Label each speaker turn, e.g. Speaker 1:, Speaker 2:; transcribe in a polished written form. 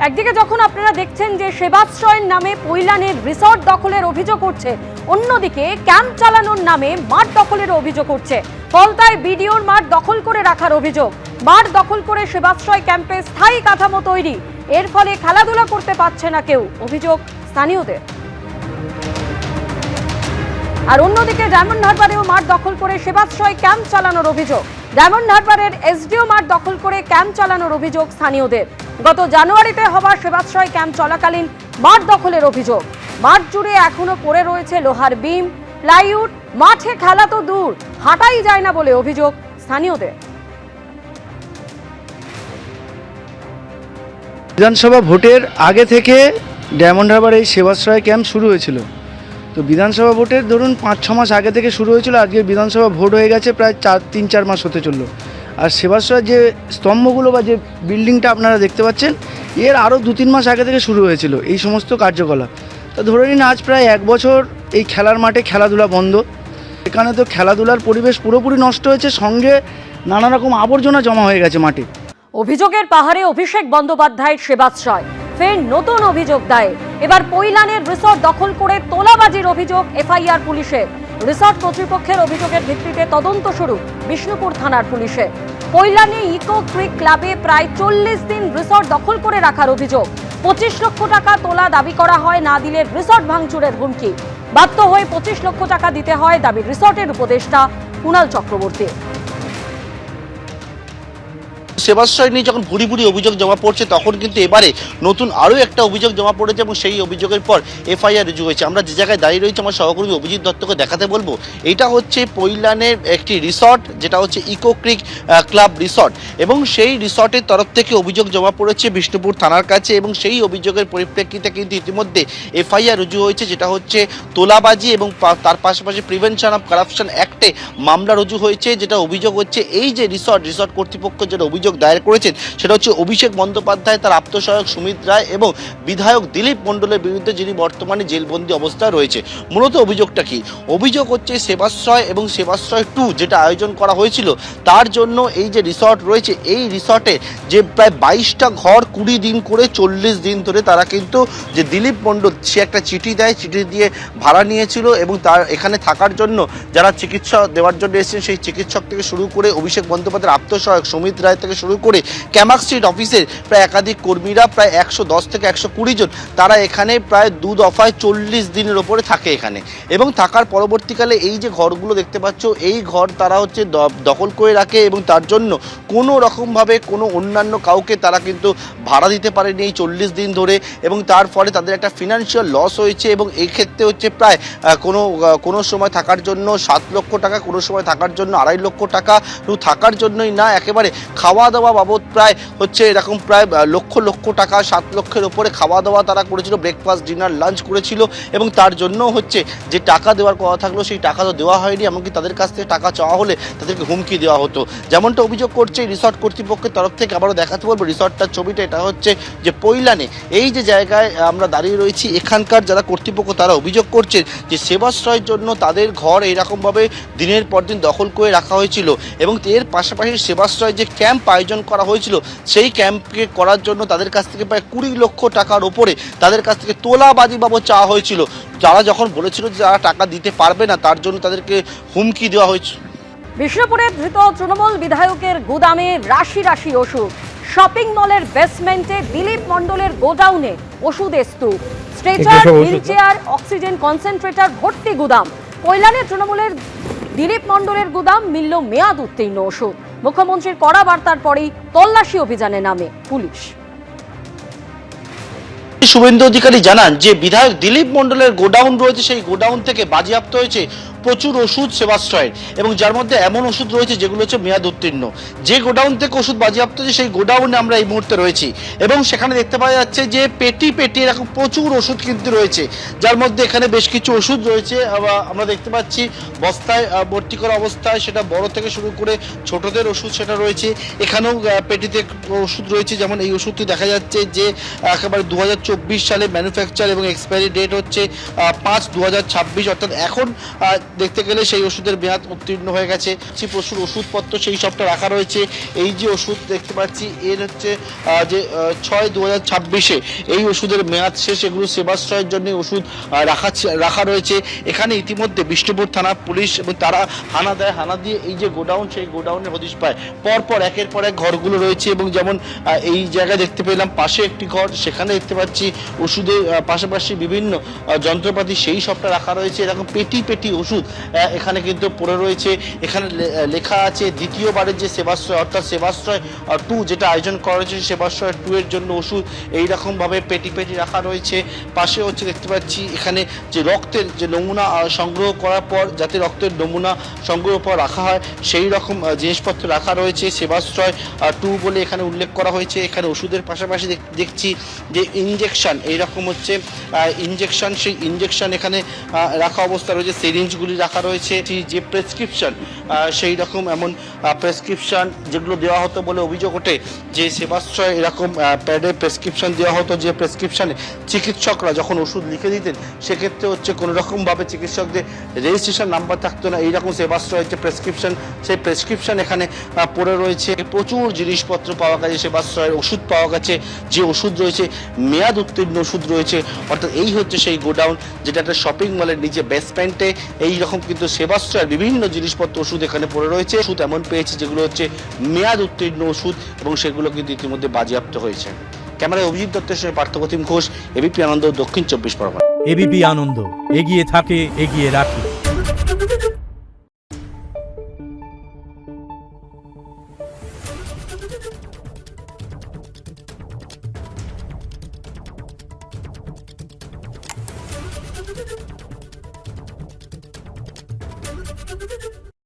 Speaker 1: একদিকে যখন আপনারা দেখছেন যে সেবাশ্রয়ের নামে পৈলানের রিসর্ট দখলের অভিযোগ উঠছে, অন্যদিকে ক্যাম্প চালানোর নামে মাঠ দখলের অভিযোগ উঠছে। ফলতায় বিডিওর মাঠ দখল করে রাখার অভিযোগ, মাঠ দখল করে সেবাশ্রয় ক্যাম্পে স্থায়ী কাঠামো তৈরি, এর ফলে খেলাধুলা করতে পারছে না কেউ, অভিযোগ স্থানীয়দের। আর অন্যদিকে ডায়মন্ড হারবারেও মাঠ দখল করে সেবাশ্রয় ক্যাম্প চালানোর অভিযোগ, ডায়মন্ড হারবারের এসডিও মাঠ দখল করে ক্যাম্প চালানোর অভিযোগ স্থানীয়দের। গত জানুয়ারিতে হওয়া সেবাশ্রয় ক্যাম্প চলাকালীন মাঠ দখলের অভিযোগ, মাঠ জুড়ে এখনো পড়ে রয়েছে লোহার বিম, প্লাইউড, মাঠে খেলা তো দূর, হাঁটাই যায় না বলে অভিযোগ স্থানীয়দের।
Speaker 2: বিধানসভা ভোটের আগে থেকে ডায়মন্ড হারবার এই সেবাশ্রয় ক্যাম্প শুরু হয়েছিল। তো বিধানসভা ভোটের ধরুন 5-6 মাস আগে থেকে শুরু হয়েছিল, আজকে বিধানসভা ভোট হয়ে গেছে প্রায় 3-4 মাস হতে চললো। আর সেবাশ্রয় যে স্তম্ভগুলো বা যে বিল্ডিংটা আপনারা দেখতে পাচ্ছেন, এর আরও 2-3 মাস আগে থেকে শুরু হয়েছিল এই সমস্ত কার্যকলাপ। তো ধরে নিন আজ প্রায় 1 বছর এই খেলার মাঠে খেলাধুলা বন্ধ। এখানে তো খেলাধুলার পরিবেশ পুরোপুরি নষ্ট হয়েছে, সঙ্গে নানা রকম আবর্জনা জমা হয়ে গেছে মাঠে।
Speaker 1: অভিযোগের পাহাড়ে অভিষেক বন্দ্যোপাধ্যায়ের সেবাশ্রয়, ফের নতুন অভিযোগ দায়ের। এবার পৈলানের রিসর্ট দখল করে তোলাবাজির অভিযোগ এফআইআর পুলিশের। রিসর্ট কর্তৃপক্ষের অভিযোগের ভিত্তিতে তদন্ত শুরু বিষ্ণুপুর থানার পুলিশের। পৈলানে ইকো ক্রিক ক্লাবে প্রায় 40 দিন রিসর্ট দখল করে রাখার অভিযোগ। 25 লক্ষ টাকা তোলা দাবি করা হয়, না দিলে রিসর্ট ভাঙচুরের হুমকি। বাধ্য হয়ে 25 লক্ষ টাকা দিতে হয় দাবি রিসর্টের উপদেষ্টা কুণাল চক্রবর্তী।
Speaker 3: সেবাশ্রয় নিয়ে যখন ভুরি ভুরি অভিযোগ জমা পড়ছে, তখন কিন্তু এবারে নতুন আরও একটা অভিযোগ জমা পড়েছে এবং সেই অভিযোগের পর এফআইআর রুজু হয়েছে। আমরা যে জায়গায় দাঁড়িয়ে রয়েছি, আমার সহকর্মী অভিজিৎ দত্তকে দেখাতে বলবো। এটা হচ্ছে পৈলানের একটি রিসর্ট, যেটা হচ্ছে ইকো ক্রিক ক্লাব রিসর্ট, এবং সেই রিসর্টের তরফ থেকে অভিযোগ জমা পড়েছে বিষ্ণুপুর থানার কাছে, এবং সেই অভিযোগের পরিপ্রেক্ষিতে কিন্তু ইতিমধ্যে এফআইআর রুজু হয়েছে, যেটা হচ্ছে তোলাবাজি এবং তার পাশাপাশি প্রিভেনশন অফ কারাপশন অ্যাক্টে মামলা রুজু হয়েছে। যেটা অভিযোগ হচ্ছে, এই যে রিসর্ট কর্তৃপক্ষ যেটা অভিযোগ দায়ের করেছেন, সেটা হচ্ছে অভিষেক বন্দ্যোপাধ্যায়, তার আপ্তসহায়ক সুমিত রায় এবং বিধায়ক দিলীপ মণ্ডলের বিরুদ্ধে, যিনি বর্তমানে জেলবন্দি অবস্থায় রয়েছে। মূলত অভিযোগটা কি? অভিযোগ হচ্ছে সেবাশ্রয় এবং সেবাশ্রয় 2 যেটা আয়োজন করা হয়েছিল, তার জন্য এই যে রিসর্ট রয়েছে, এই রিসর্টে যে প্রায় 22টা ঘর 20 দিন করে 40 দিন ধরে তারা কিন্তু, যে দিলীপ মণ্ডল সে একটা চিঠি দেয়, চিঠি দিয়ে ভাড়া নিয়েছিল, এবং তার এখানে থাকার জন্য যারা চিকিৎসা দেওয়ার জন্য এসেছেন, সেই চিকিৎসক থেকে শুরু করে অভিষেক বন্দ্যোপাধ্যায়ের আপ্তসহায়ক সুমিত রায় থেকে শুরু করে ক্যামাক স্ট্রিট অফিসের প্রায় একাধিক কর্মীরা, প্রায় 110 থেকে 120 জন, তারা এখানে প্রায় 2 দফায় 40 দিনের ওপরে থাকে এখানে। এবং থাকার পরবর্তীকালে এই যে ঘরগুলো দেখতে পাচ্ছ, এই ঘর তারা হচ্ছে দখল করে রাখে, এবং তার জন্য কোনো রকমভাবে কোনো অন্যান্য কাউকে তারা কিন্তু ভাড়া দিতে পারেনি এই 40 দিন ধরে, এবং তার ফলে তাদের একটা ফিনান্সিয়াল লস হয়েছে। এবং এই ক্ষেত্রে হচ্ছে প্রায় কোনো সময় থাকার জন্য 7 লক্ষ টাকা, কোনো সময় থাকার জন্য 2.5 লক্ষ টাকা, শুধু থাকার জন্যই না, একেবারে খাওয়া দাওয়া বাবদ প্রায় হচ্ছে এরকম প্রায় লক্ষ টাকা, 7 লক্ষের ওপরে খাওয়া দাওয়া তারা করেছিল, ব্রেকফাস্ট, ডিনার, লাঞ্চ করেছিল, এবং তার জন্য হচ্ছে যে টাকা দেওয়ার কথা থাকলো সেই টাকা তো দেওয়া হয়নি, এমনকি তাদের কাছ থেকে টাকা চাওয়া হলে তাদেরকে হুমকি দেওয়া হতো, যেমনটা অভিযোগ করছে রিসর্ট কর্তৃপক্ষের তরফ থেকে। আবারও দেখাতে বলবো রিসর্টটার ছবিটা। এটা হচ্ছে যে পৈলানে এই যে জায়গায় আমরা দাঁড়িয়ে রয়েছি, এখানকার যারা কর্তৃপক্ষ তারা অভিযোগ করছে যে সেবাশ্রয়ের জন্য তাদের ঘর এইরকমভাবে দিনের পর দিন দখল করে রাখা হয়েছিল, এবং এর পাশাপাশি সেবাশ্রয় যে ক্যাম্প আয়োজন করা হয়েছিল, সেই ক্যাম্পকে করার জন্য তাদের কাছ থেকে প্রায় 20 লক্ষ টাকার ওপরে তাদের কাছ থেকে তোলাবাজি বাবদ চাওয়া হয়েছিল। যারা যখন বলেছিল যে যারা টাকা দিতে পারবে না, তার জন্য তাদেরকে হুমকি দেওয়া হয়েছিল।
Speaker 1: বিষ্ণুপুরে ধৃত তৃণমূল বিধায়কের গোদামে রাশি রাশি ওষুধ, শপিং মলের বেসমেন্টে দিলীপ মণ্ডলের গোডাউনে ওষুধের স্তূপ, স্ট্রেচার, হুইলচেয়ার, অক্সিজেন কনসেন্ট্রেটর ভর্তি গুদাম। পৈলানে তৃণমূলের দিলীপ মণ্ডলের গুদাম, মিলল মেয়াদ উত্তীর্ণ ওষুধ। মুখ্যমন্ত্রীর কড়া বার্তার পরেই তল্লাশি অভিযানে নামে পুলিশ।
Speaker 3: শুভেন্দু অধিকারী জানান যে বিধায়ক দিলীপ মণ্ডলের গোডাউন রয়েছে, সেই গোডাউন থেকে বাজেয়াপ্ত হয়েছে প্রচুর ওষুধ সেবাশ্রয়ের, এবং যার মধ্যে এমন ওষুধ রয়েছে যেগুলো হচ্ছে মেয়াদ উত্তীর্ণ। যে গোডাউন থেকে ওষুধ বাজেয়াপ্ত হয়েছে, সেই গোডাউনে আমরা এই মুহূর্তে রয়েছি, এবং সেখানে দেখতে পাওয়া যাচ্ছে যে পেটি পেটি এরকম প্রচুর ওষুধ কিন্তু রয়েছে, যার মধ্যে এখানে বেশ কিছু ওষুধ রয়েছে আমরা দেখতে পাচ্ছি বস্তায় ভর্তি করা অবস্থায়, সেটা বড় থেকে শুরু করে ছোটদের ওষুধ সেটা রয়েছে। এখানেও পেটিতে ওষুধ রয়েছে, যেমন এই ওষুধটি দেখা যাচ্ছে যে একেবারে 2024 সালে ম্যানুফ্যাকচার, এবং এক্সপায়ারি ডেট হচ্ছে 5/2026, অর্থাৎ এখন দেখতে গেলে সেই ওষুধের মেয়াদ উত্তীর্ণ হয়ে গেছে। প্রচুর ওষুধপত্র সেই সবটা রাখা রয়েছে। এই যে ওষুধ দেখতে পাচ্ছি এর হচ্ছে যে 6/2026 এই ওষুধের মেয়াদ শেষ। এগুলো সেবাশ্রয়ের জন্য ওষুধ রাখা রয়েছে। এখানে ইতিমধ্যে বিষ্ণুপুর থানা পুলিশ এবং তারা হানা দিয়ে এই যে গোডাউন, সেই গোডাউনের হদিশ পায়। পরপর একের পর এক ঘরগুলো রয়েছে এবং যেমন এই জায়গায় দেখতে পেলাম পাশে একটি ঘর, সেখানে দেখতে পাচ্ছি ওষুধের পাশাপাশি বিভিন্ন যন্ত্রপাতি সেই সবটা রাখা রয়েছে। এরকম পেটি ওষুধ এখানে কিন্তু পড়ে রয়েছে। এখানে লেখা আছে দ্বিতীয়বারের যে সেবাশ্রয় অর্থাৎ সেবাশ্রয় 2 যেটা আয়োজন করা হয়েছে, সেবাশ্রয় 2 এর জন্য ওষুধ এইরকমভাবে পেটি রাখা রয়েছে। পাশে হচ্ছে দেখতে পাচ্ছি এখানে যে রক্তের যে নমুনা সংগ্রহ করার পর যাতে রক্তের নমুনা সংগ্রহ পর রাখা হয় সেই রকম জিনিসপত্র রাখা রয়েছে। সেবাশ্রয় 2 বলে এখানে উল্লেখ করা হয়েছে। এখানে ওষুধের পাশাপাশি দেখছি যে ইনজেকশন এইরকম হচ্ছে ইনজেকশন, সেই ইনজেকশন এখানে রাখা অবস্থা রয়েছে। সিরিঞ্জগুলি রাখা রয়েছে। যে প্রেসক্রিপশন সেই রকম এমন প্রেসক্রিপশন যেগুলো দেওয়া হতো বলে অভিযোগ ওঠে যে সেবাশ্রয় এরকম প্যাডে প্রেসক্রিপশন দেওয়া হতো, যে প্রেসক্রিপশনে চিকিৎসকরা যখন ওষুধ লিখে দিতেন সেক্ষেত্রে হচ্ছে কোনো রকমভাবে চিকিৎসকদের রেজিস্ট্রেশন নাম্বার থাকতো না। এইরকম সেবাশ্রয়ের যে প্রেসক্রিপশন, সেই প্রেসক্রিপশন এখানে পড়ে রয়েছে। প্রচুর জিনিসপত্র পাওয়া গেছে, সেবাশ্রয়ের ওষুধ পাওয়া গেছে, যে ওষুধ রয়েছে মেয়াদ উত্তীর্ণ ওষুধ রয়েছে। অর্থাৎ এই হচ্ছে সেই গোডাউন যেটা একটা শপিং মলের নিচে বেসমেন্টে এইরকম কিন্তু সেবাশ্রয়ের বিভিন্ন জিনিসপত্র ওষুধ এখানে পড়ে রয়েছে। ওষুধ এমন পেয়েছে যেগুলো হচ্ছে মেয়াদ উত্তীর্ণ ওষুধ এবং সেগুলো কিন্তু ইতিমধ্যে বাজেয়াপ্ত হয়েছে। ক্যামেরায় অভিজিৎ দত্তের সঙ্গে পার্থপ্রতিম ঘোষ, এবিপি আনন্দ, দক্ষিণ 24 পরগনা।
Speaker 4: এবিপি আনন্দ, এগিয়ে থাকে, এগিয়ে রাখে।